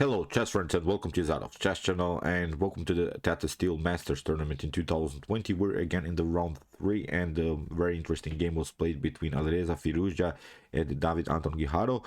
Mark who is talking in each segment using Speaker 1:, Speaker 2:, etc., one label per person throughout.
Speaker 1: Hello, chess friends, and welcome to Zadov's Chess Channel, and welcome to the Tata Steel Masters Tournament in 2020. We're again in the round 3, and a very interesting game was played between Alireza Firouzja and David Anton Guijarro.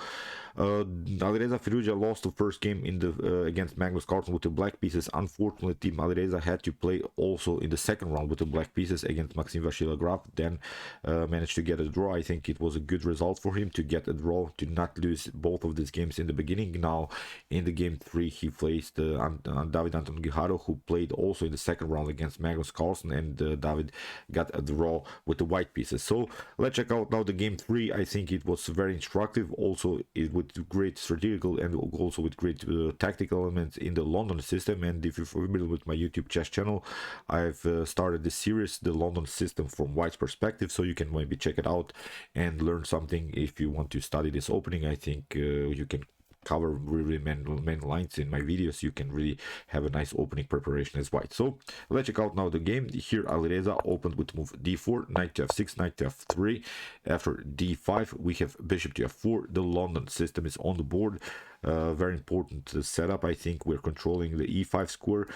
Speaker 1: Alireza Firouzja lost the first game in the against Magnus Carlsen with the black pieces. Unfortunately, Team Alireza had to play also in the second round with the black pieces against Maxime Vachier-Lagrave. Then managed to get a draw. I think it was a good result for him to get a draw, to not lose both of these games in the beginning. Now, in the game 3, he faced David Anton Guijarro, who played also in the second round against Magnus Carlsen, and David got a draw with the white pieces. So let's check out now the game 3. I think it was very instructive, also with great strategical and also with great tactical elements in the London system. And if you're familiar with my YouTube chess channel, I've started this series, the London system from White's perspective, so you can maybe check it out and learn something if you want to study this opening. I think you can cover really main lines in my videos. You can really have a nice opening preparation as White. So let's check out now the game. Here Alireza opened with move d4, knight to f6, knight to f3. After d5 we have bishop to f4. The London system is on the board. Very important setup. I think we're controlling the e5 square.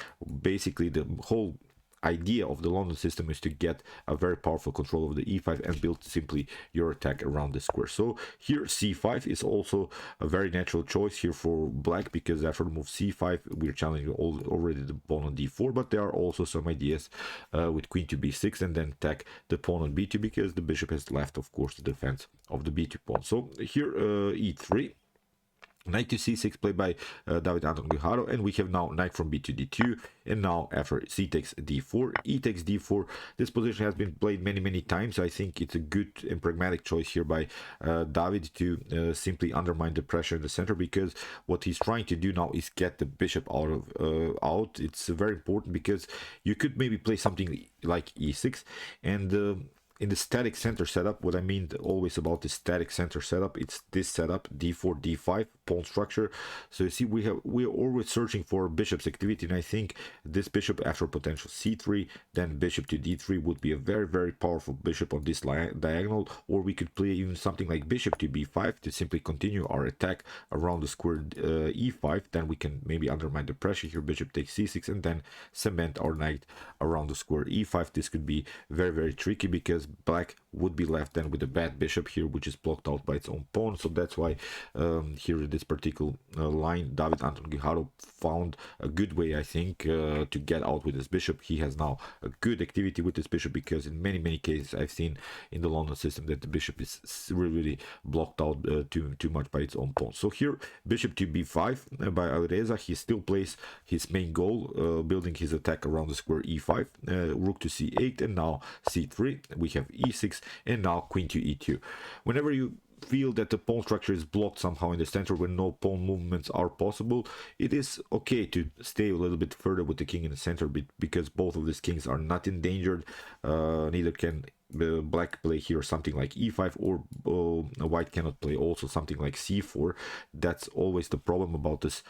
Speaker 1: Basically the whole idea of the London system is to get a very powerful control of the e5 and build simply your attack around the square. So here c5 is also a very natural choice here for black, because after the move c5 we're challenging already the pawn on d4, but there are also some ideas with queen to b6 and then attack the pawn on b2, because the bishop has left, of course, the defense of the b2 pawn. So here e3, knight to c6 played by David Anton Guijarro, and we have now knight from b to d2, and now after c takes d4, e takes d4. This position has been played many times. I think it's a good and pragmatic choice here by David to simply undermine the pressure in the center, because what he's trying to do now is get the bishop out. It's very important, because you could maybe play something like e6, and in the static center setup, what I mean always about the static center setup, it's this setup, d4, d5, pawn structure. So you see, we're always searching for bishop's activity, and I think this bishop after potential c3, then bishop to d3 would be a very powerful bishop on this diagonal. Or we could play even something like bishop to b5 to simply continue our attack around the square e5. Then we can maybe undermine the pressure here, bishop takes c6, and then cement our knight around the square e5. This could be very tricky, because black would be left then with a bad bishop here, which is blocked out by its own pawn. So that's why here in this particular line, David Anton Guijarro found a good way, I think, to get out with his bishop. He has now a good activity with this bishop, because in many cases I've seen in the London system that the bishop is really blocked out too much by its own pawn. So here bishop to b5 by Alireza. He still plays his main goal, building his attack around the square e5, rook to c8, and now c3. We have e6, and now queen to e2. Whenever you feel that the pawn structure is blocked somehow in the center, when no pawn movements are possible, it is okay to stay a little bit further with the king in the center, because both of these kings are not endangered. Neither can black play here something like e5, or white cannot play also something like c4. That's always the problem about this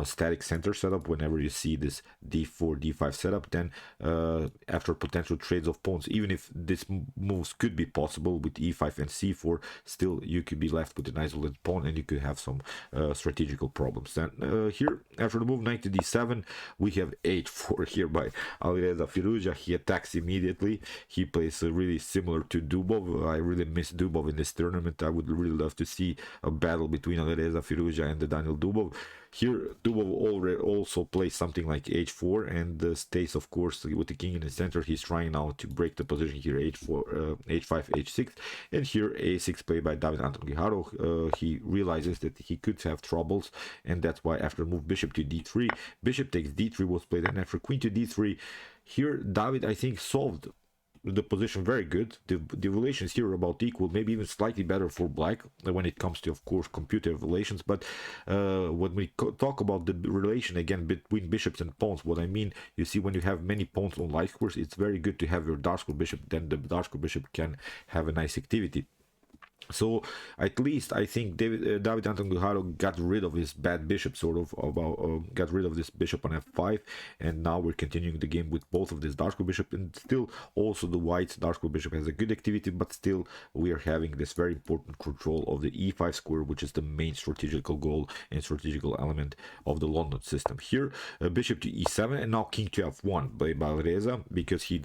Speaker 1: static center setup. Whenever you see this d4 d5 setup, then after potential trades of pawns, even if this moves could be possible with e5 and c4, still you could be left with an isolated pawn, and you could have some strategical problems. Then here after the move knight to d7, we have h4 here by Alireza Firouzja. He attacks immediately. He plays really similar to Dubov. I really miss Dubov in this tournament. I would really love to see a battle between Alireza Firouzja and Daniel Dubov. Here Dubov already also plays something like h4, and stays, of course, with the king in the center. He's trying now to break the position here, h4, h5, h6, and here a6 played by David Anton Guijarro. He realizes that he could have troubles, and that's why after move bishop to d3, bishop takes d3 was played, and after queen to d3, here David, I think, solved the position very good. The relations here are about equal, maybe even slightly better for black when it comes to, of course, computer relations. But when we talk about the relation again between bishops and pawns, what I mean, you see, when you have many pawns on light squares, it's very good to have your dark square bishop. Then the dark square bishop can have a nice activity. So at least I think David Anton Guijarro got rid of his bad bishop, sort of about got rid of this bishop on f5, and now we're continuing the game with both of this dark square bishop, and still also the white dark square bishop has a good activity, but still we are having this very important control of the e5 square, which is the main strategical goal and strategical element of the London system. Here, bishop to e7, and now king to f1 by Alireza, because he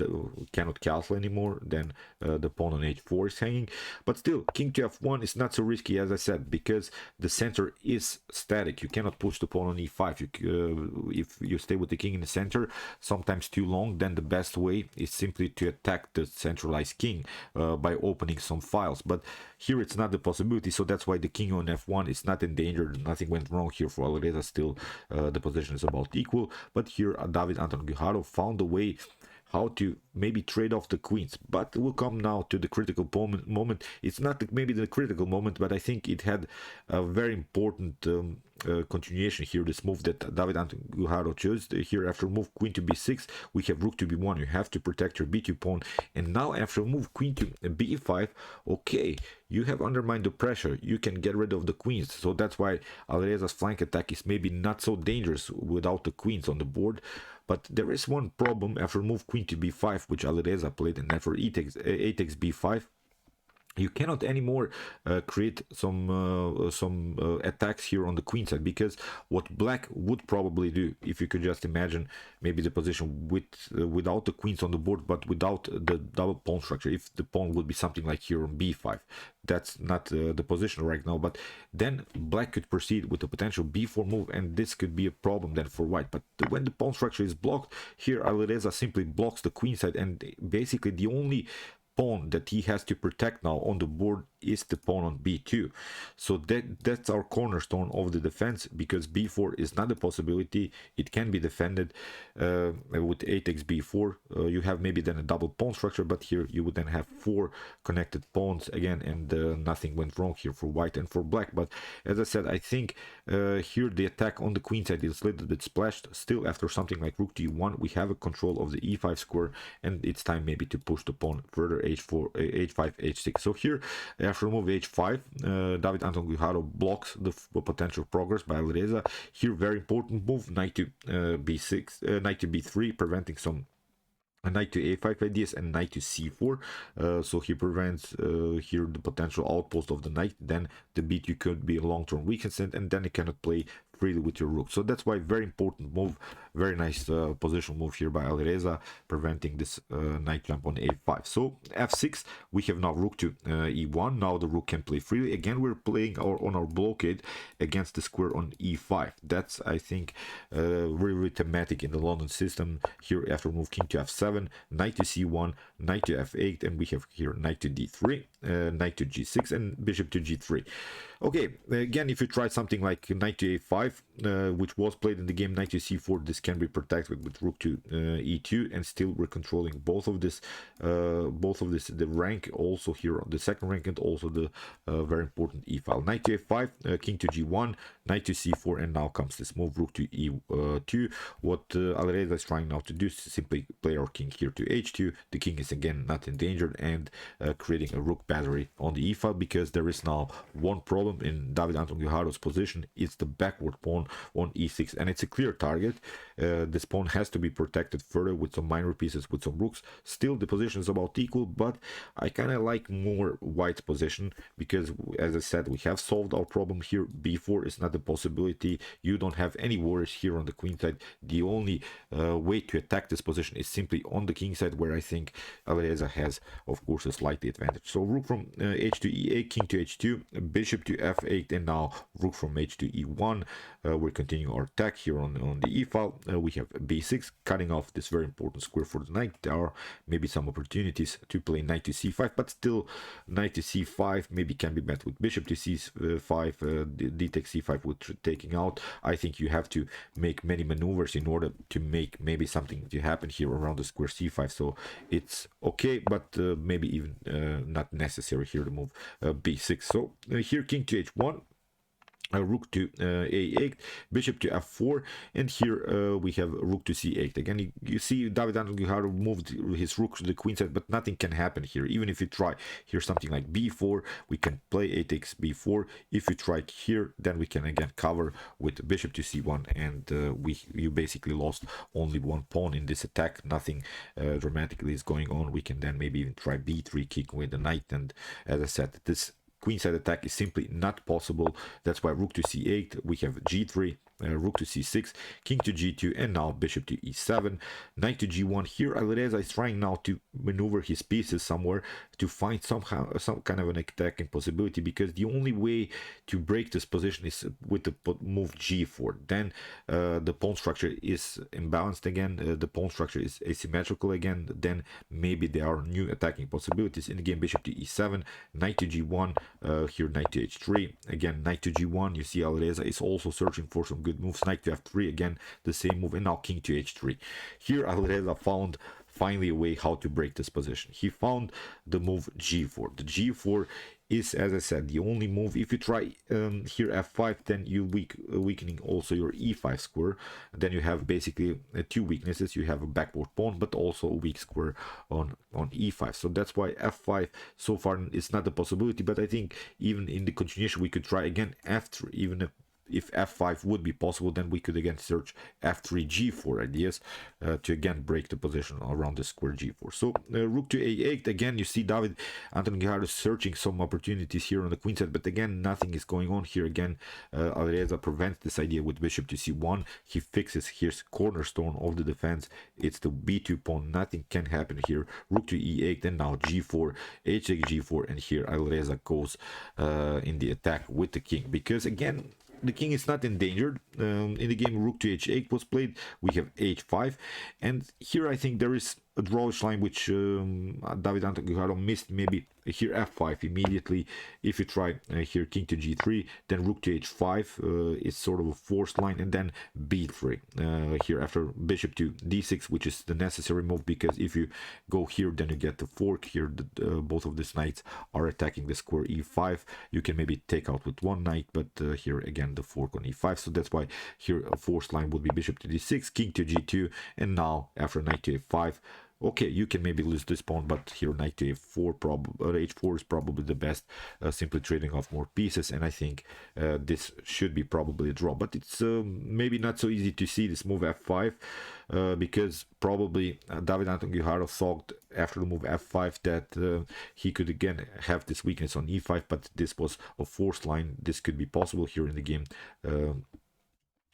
Speaker 1: cannot castle anymore. Then the pawn on h4 is hanging, but still king to f1 is not so risky, as I said, because the center is static. You cannot push the pawn on e5. If you stay with the king in the center sometimes too long, then the best way is simply to attack the centralized king by opening some files. But here it's not the possibility, so that's why the king on f1 is not endangered. Nothing went wrong here for Alireza. Still the position is about equal, but here David Anton Guijarro found a way how to maybe trade off the queens. But we'll come now to the critical moment. It's not maybe the critical moment, but I think it had a very important continuation here. This move that David Anton Guijarro chose here, after move queen to b6, we have rook to b1. You have to protect your b2 pawn, and now after move queen to b5, okay, you have undermined the pressure. You can get rid of the queens, so that's why Alireza's flank attack is maybe not so dangerous without the queens on the board. But there is one problem after move queen to b5, which Alireza played, and after a takes b5, you cannot anymore create some attacks here on the queen side, because what black would probably do, if you could just imagine maybe the position with without the queens on the board, but without the double pawn structure, if the pawn would be something like here on b5, that's not the position right now, but then black could proceed with a potential b4 move, and this could be a problem then for white. But when the pawn structure is blocked, here Alireza simply blocks the queen side, and basically the only pawn that he has to protect now on the board is the pawn on b2. So that's our cornerstone of the defense, because b4 is not a possibility. It can be defended with a takes b4. You have maybe then a double pawn structure, but here you would then have 4 connected pawns again, and nothing went wrong here for white and for black. But as I said, I think here the attack on the queen side is a little bit splashed. Still, after something like rook to e1, we have a control of the e5 square, and it's time maybe to push the pawn further, h4, h5, h6. So here, after move h5, David Anton Guijarro blocks the potential progress by Alireza. Here, very important move, knight to b6, knight to b3, preventing some knight to a5 ideas, and knight to c4. So he prevents here the potential outpost of the knight. Then the b2 could be a long-term weakness, and then he cannot play freely with your rook. So that's why very important move, very nice positional move here by Alireza, preventing this knight jump on a5. So f6, we have now rook to e1. Now the rook can play freely. Again, we're playing on our blockade against the square on e5. That's, I think, very thematic in the London system. Here, after move king to f7, knight to c1, knight to f8, and we have here knight to d3, knight to g6, and bishop to g3. Okay, again, if you try something like knight to a5, which was played in the game, knight to c4, this can be protected with rook to e2, and still we're controlling both of this, the rank also here on the second rank, and also the very important e file. Knight to a5, king to g1, knight to c4, and now comes this move, rook to e2. What Alireza is trying now to do is simply play our king here to h2. The king is again not endangered, and creating a rook battery on the e file, because there is now one problem in David Anton Guijarro's position. It's the backward pawn on e6, and it's a clear target. This pawn has to be protected further with some minor pieces, with some rooks. Still, the position is about equal, but I kind of like more white's position, because, as I said, we have solved our problem here. b4 is not a possibility. You don't have any worries here on the queen side. The only way to attack this position is simply on the king side, where I think Alireza has, of course, a slight advantage. So rook from h to e8, king to h2, bishop to f8, and now rook from h to e1. We're continuing our attack here on the e file. We have b6, cutting off this very important square for the knight. There are maybe some opportunities to play knight to c5, but still knight to c5 maybe can be met with bishop to c5, d takes c5 with taking out. I think you have to make many maneuvers in order to make maybe something to happen here around the square c5. So it's okay, but maybe even not necessary here to move b6. So here king to h1. rook to a8, bishop to f4, and here we have rook to c8. Again, you see Anton Guijarro moved his rook to the queen side, but nothing can happen here. Even if you try here something like b4, we can play a takes b4. If you try here, then we can again cover with bishop to c1, and you basically lost only one pawn in this attack. Nothing dramatically is going on. We can then maybe even try b3, kicking with the knight, and as I said, this queenside attack is simply not possible. That's why rook to c8, we have g3, rook to c6, king to g2, and now bishop to e7, knight to g1. Here Alireza is trying now to maneuver his pieces somewhere to find somehow some kind of an attacking possibility, because the only way to break this position is with the move g4. Then the pawn structure is imbalanced again, the pawn structure is asymmetrical again, then maybe there are new attacking possibilities. In the game, bishop to e7, knight to g1, here knight to h3, again knight to g1. You see Alireza is also searching for some good moves. Knight to f3, again the same move, and now king to h3. Here Alireza found finally a way how to break this position. He found the move g4. The g4 is, as I said, the only move. If you try here f5, then you weakening also your e5 square. Then you have basically two weaknesses. You have a backward pawn, but also a weak square on e5. So that's why f5 so far is not a possibility. But I think even in the continuation, we could try again f3, even if f5 would be possible, then we could again search f3, g4 ideas to again break the position around the square g4. So rook to a8, again you see Anton Guijarro searching some opportunities here on the queen side, but again nothing is going on here. Again Alireza prevents this idea with bishop to c1. He fixes here's cornerstone of the defense, it's the b2 pawn. Nothing can happen here. Rook to e8, and now g4, h takes g4, and here Alireza goes in the attack with the king, because again the king is not endangered. In the game, rook to h8 was played. We have h5, and here I think there is a drawish line which Anton Guijarro missed. Maybe here f5 immediately. If you try here king to g3, then rook to h5 is sort of a forced line, and then b3 here after bishop to d6, which is the necessary move, because if you go here, then you get the fork here. Both of these knights are attacking the square e5. You can maybe take out with one knight, but here again the fork on e5. So that's why here a forced line would be bishop to d6, king to g2, and now after knight to a5. Okay, you can maybe lose this pawn, but here knight to a4, h4 is probably the best, simply trading off more pieces, and I think this should be probably a draw. But it's maybe not so easy to see this move f5, because probably Anton Guijarro thought after the move f5 that he could again have this weakness on e5, but this was a forced line. This could be possible here in the game.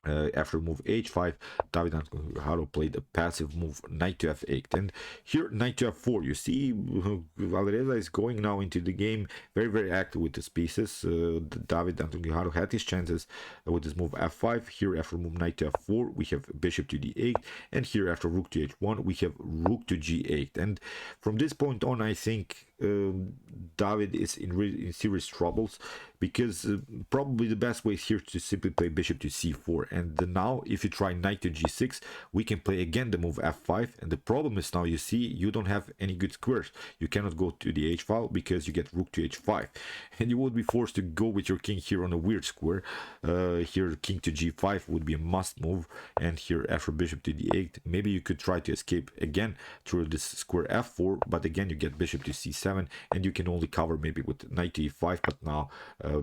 Speaker 1: After move h5, Anton Guijarro played a passive move, knight to f8, and here knight to f4. You see Alireza is going now into the game very active with his pieces. Anton Guijarro had his chances with this move f5. Here after move knight to f4, we have bishop to d8, and here after rook to h1, we have rook to g8. And from this point on, I think David is in serious troubles, because probably the best way is here to simply play bishop to c4, and now if you try knight to g6, we can play again the move f5, and the problem is now you see you don't have any good squares. You cannot go to the h file because you get rook to h5, and you would be forced to go with your king here on a weird square. Here king to g5 would be a must move, and here after bishop to d8, maybe you could try to escape again through this square f4, but again you get bishop to c7, and you can only cover maybe with knight to e5, but now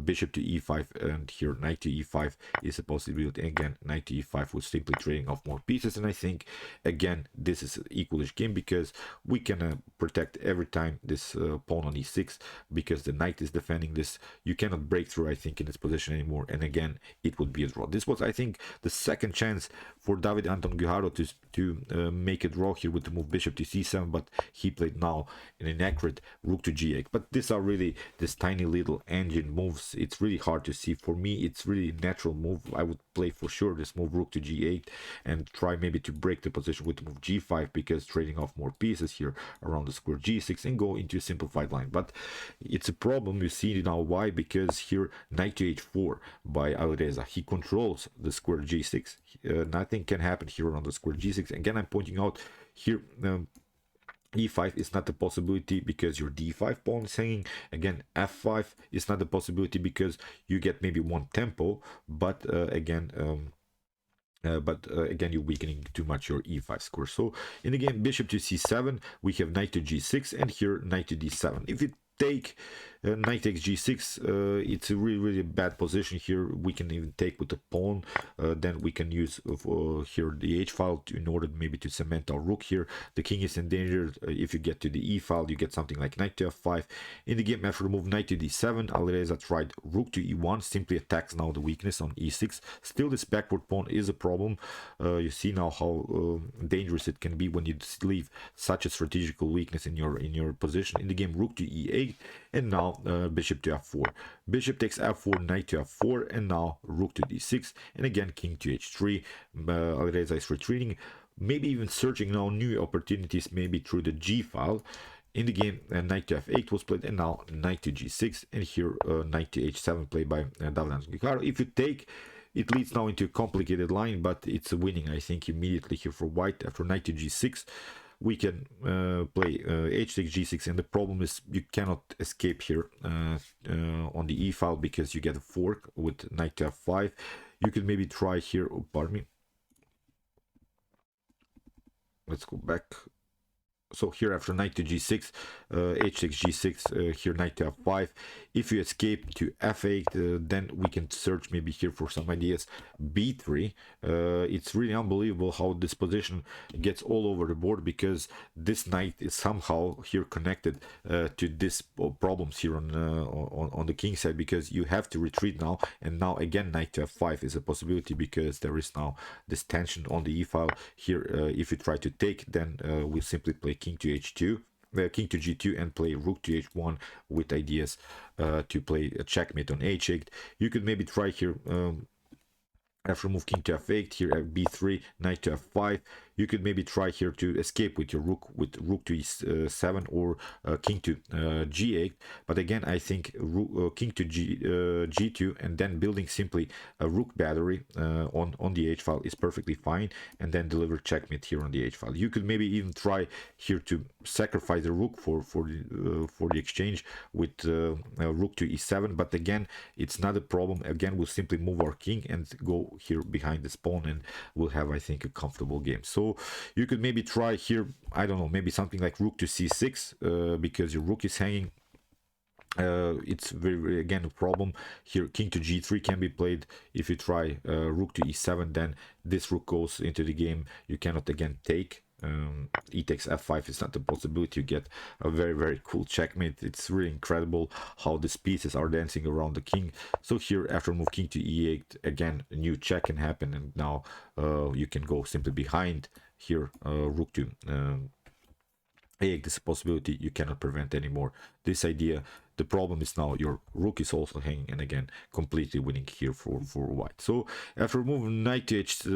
Speaker 1: bishop to e5, and here knight to e5 is a possibility. Again, knight to e5 was simply trading off more pieces, and I think again this is an equalish game, because we can protect every time this pawn on e6, because the knight is defending this. You cannot break through, I think, in this position anymore, and again it would be a draw. This was, I think, the second chance for Anton Guijarro to make a draw here with the move bishop to c7, but he played now an inaccurate rook to g8. But these are really this tiny little engine moves. It's really hard to see. For me, it's really a natural move. I would play for sure this move rook to g8 and try maybe to break the position with the move g5, because trading off more pieces here around the square g6 and go into a simplified line. But it's a problem. You see now why, because here knight to h4 by Alireza, he controls the square g6. Nothing can happen here on the square g6. Again, I'm pointing out here e5 is not a possibility because your d5 pawn is hanging. Again, f5 is not a possibility because you get maybe one tempo, but again, you're weakening too much your e5 score. So in the game, bishop to c7, we have knight to g6, and here knight to d7. If you take knight takes g6, it's a really bad position here. We can even take with the pawn, then we can use here the h file in order maybe to cement our rook here. The king is endangered. If you get to the e file, you get something like knight to f5. In the game, after move knight to d7, Alireza tried rook to e1, simply attacks now the weakness on e6. Still, this backward pawn is a problem. You see now how dangerous it can be when you leave such a strategical weakness in your position. In the game, rook to e8, and now bishop to f4. Bishop takes f4, knight to f4, and now rook to d6, and again king to h3. Alireza is retreating, maybe even searching now new opportunities, maybe through the g file. In the game, knight to f8 was played, and now knight to g6, and here knight to h7 played by Anton Guijarro. If you take, it leads now into a complicated line, but it's winning, I think, immediately here for white. After knight to g6, we can play h6, g6, and the problem is you cannot escape here on the e file because you get a fork with knight to f5. You could maybe try here, oh, pardon me. Let's go back. So here after knight to g6, h6, g6, here knight to f5. If you escape to f8, then we can search maybe here for some ideas. b3, it's really unbelievable how this position gets all over the board, because this knight is somehow here connected to this problems here on the king side, because you have to retreat now, and now again knight to f5 is a possibility because there is now this tension on the e file here. If you try to take, then we simply play king to h2, king to g2, and play rook to h1 with ideas to play a checkmate on h8. You could maybe try here after move king to f8, here at b3, knight to f5. You could maybe try here to escape with your rook to e7, or king to g8. But again, I think king to g2, and then building simply a rook battery on the h file is perfectly fine, and then deliver checkmate here on the h file. You could maybe even try here to sacrifice the rook for the exchange with rook to e7. But again, it's not a problem. Again, we'll simply move our king and go here behind this pawn, and we'll have, I think, a comfortable game. So you could maybe try here, I don't know, maybe something like rook to c6, because your rook is hanging. It's very again a problem here. King to g3 can be played. If you try rook to e7, then this rook goes into the game. You cannot again take. E takes f5 is not a possibility. You get a very cool checkmate. It's really incredible how these pieces are dancing around the king. So here after move king to e8, again a new check can happen, and now you can go simply behind here rook to a8. This possibility you cannot prevent anymore. This idea, the problem is now your rook is also hanging, and again completely winning here for white. So after moving knight to h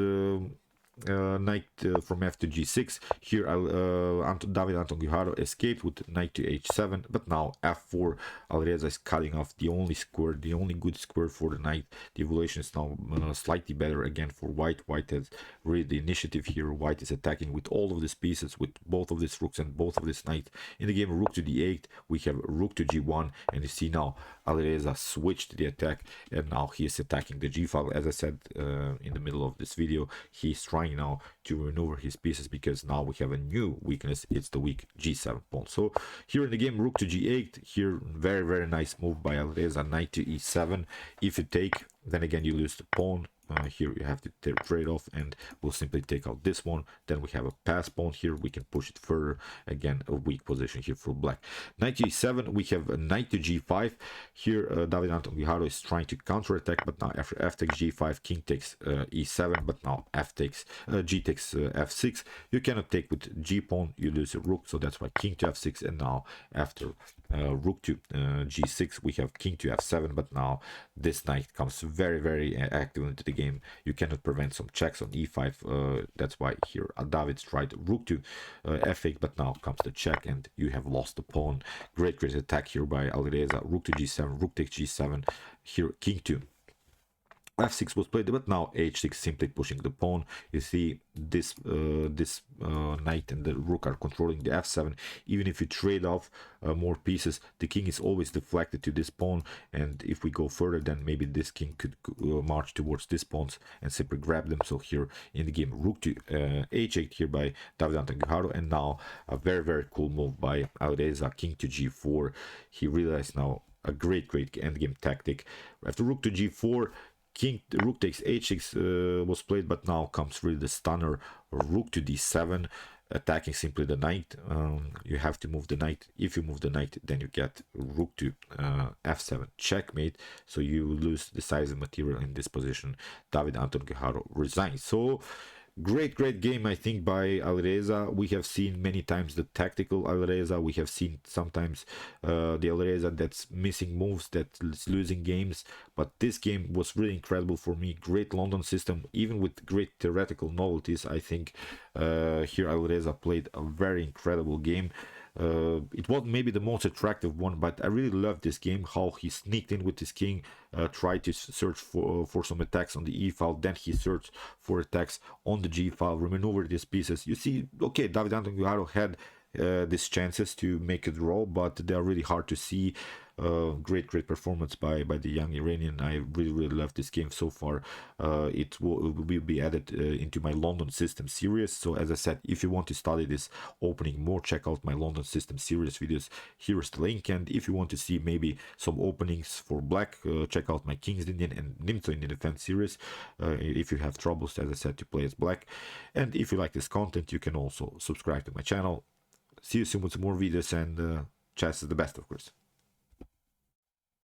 Speaker 1: knight from f to g6, here Anton Guijarro escaped with knight to h7, but now f4, Alireza is cutting off the only square, the only good square for the knight. The evaluation is now slightly better again for white. White has really the initiative here. White is attacking with all of these pieces, with both of these rooks and both of this knight. In the game, rook to d8, we have rook to g1, and you see now Alireza switched the attack, and now he is attacking the g file. As I said in the middle of this video, he's trying now to maneuver his pieces, because now we have a new weakness. It's the weak g7 pawn. So here in the game, rook to g8, here very nice move by Alireza. Knight to e7. If you take, then again you lose the pawn. Here you have to trade off, and we'll simply take out this one. Then we have a pass pawn here. We can push it further. Again, a weak position here for black. Knight to e7, we have a knight to g5. Here Anton Guijarro is trying to counterattack, but now after f takes g5, king takes e7, but now f takes g takes f6. You cannot take with g pawn, you lose a rook, so that's why king to f6. And now after rook to g6, we have king to f7, but now this knight comes very active into the game. You cannot prevent some checks on e5. That's why here David's tried rook to f8, but now comes the check, and you have lost the pawn. Great attack here by Alireza. Rook to g7, rook takes g7. Here king to f6 was played, but now h6 simply pushing the pawn. You see this knight and the rook are controlling the f7. Even if you trade off more pieces, the king is always deflected to this pawn, and if we go further, then maybe this king could march towards these pawns and simply grab them. So here in the game, rook to h8 here by Anton Guijarro, and now a very cool move by Alireza, king to g4. He realized now a great endgame tactic. After rook to g4, rook takes h6 was played, but now comes really the stunner, rook to d7, attacking simply the knight. You have to move the knight. If you move the knight, then you get rook to f7, checkmate. So you lose decisive material in this position. Anton Guijarro resigns. So great game, I think, by Alireza. We have seen many times the tactical Alireza. We have seen sometimes the Alireza that's missing moves, that's losing games. But this game was really incredible for me. Great London system, even with great theoretical novelties. I think here Alireza played a very incredible game. It wasn't maybe the most attractive one, but I really loved this game, how he sneaked in with his king, tried to search for some attacks on the e file, then he searched for attacks on the g file, remaneuvered these pieces. You see, okay, Anton Guijarro had these chances to make a draw, but they are really hard to see. Great performance by the young Iranian. I really love this game so far. It will be added into my London system series. So as I said, if you want to study this opening more, check out my London system series videos. Here's the link. And if you want to see maybe some openings for black, check out my King's Indian and Nimzo Indian defense series. If you have troubles, as I said, to play as black. And if you like this content, you can also subscribe to my channel. See you soon with some more videos, and chess is the best, of course.